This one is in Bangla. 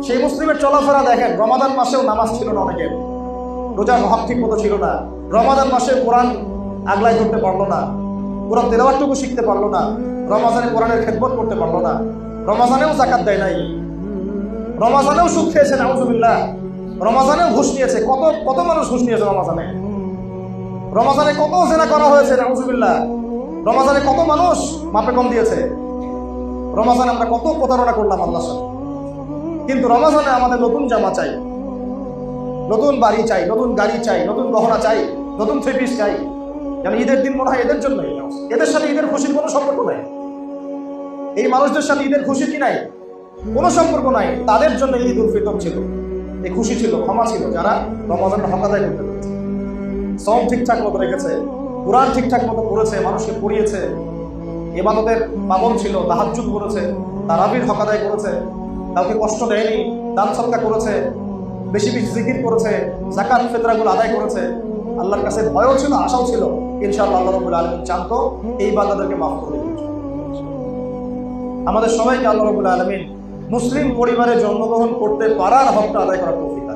সেই মুসলিমের চলাফেরা দেখেন, রমাদান মাসেও নামাজ ছিল না অনেকের, রোজার হক ঠিক মতো ছিল না, রমাদান মাসে কোরআন আগলাই করতে পারলো না, কোরআন তেলাওয়াতটুকু শিখতে পারলো না, রমাজানে কোরআনের খেদমত করতে পারলো না, রমাজানেও যাকাত দেয় নাই, রমাজানেও সুদ খেয়েছে, নাউজুবিল্লাহ, রমাজানেও ঘুষ নিয়েছে। কত কত মানুষ ঘুষ নিয়েছে রমাজানে, রমাজানে কত জেনা করা হয়েছে, নাউজুবিল্লাহ, রমাজানে কত মানুষ মাপে কম দিয়েছে, রমাজানে আমরা কত প্রতারণা করলাম আল্লাহর সাথে। কিন্তু রমাজানে আমাদের নতুন জামা চাই, নতুন বাড়ি চাই, নতুন গাড়ি চাই, নতুন গহনা চাই, নতুন থ্রি পিস চাই। যেন ঈদের দিন মনে হয় এদের জন্যই, এদের সাথে ঈদের খুশির কোনো সম্পর্ক নাই, এই মানুষদের সাথে ঈদের খুশি কি নাই, কোনো সম্পর্ক নাই। তাদের জন্য ঈদ উল ফিতর ছিল, এই খুশি ছিল, ক্ষমা ছিল, যারা রমাজানের হক আদায় করতে পেরেছে, সওম ঠিকঠাক মতো রেখেছে, কোরআন ঠিকঠাক মতো পড়েছে, মানুষকে পড়িয়েছে, ইবাদতের পাবন্দ ছিল, তাহাজ্জুদ করেছে, তারাবির হক আদায় করেছে, কাউকে কষ্ট দেয়নি, দান সদকা করেছে, বেশি বেশি জিকির করেছে, যাকাত ফিতরাগুলো আদায় করেছে, আল্লাহর কাছে ভয়ও ছিল, আশাও ছিল, ইনশাআল্লাহ আল্লাহ রাব্বুল আলামিন জানতো এই বান্দাদেরকে মাফ করে দিবেন। আমাদের সবাইকে আল্লাহ রাব্বুল আলামিন মুসলিম পরিবারে জন্মগ্রহণ করতে পারার হকটা আদায় করার তৌফিক দান।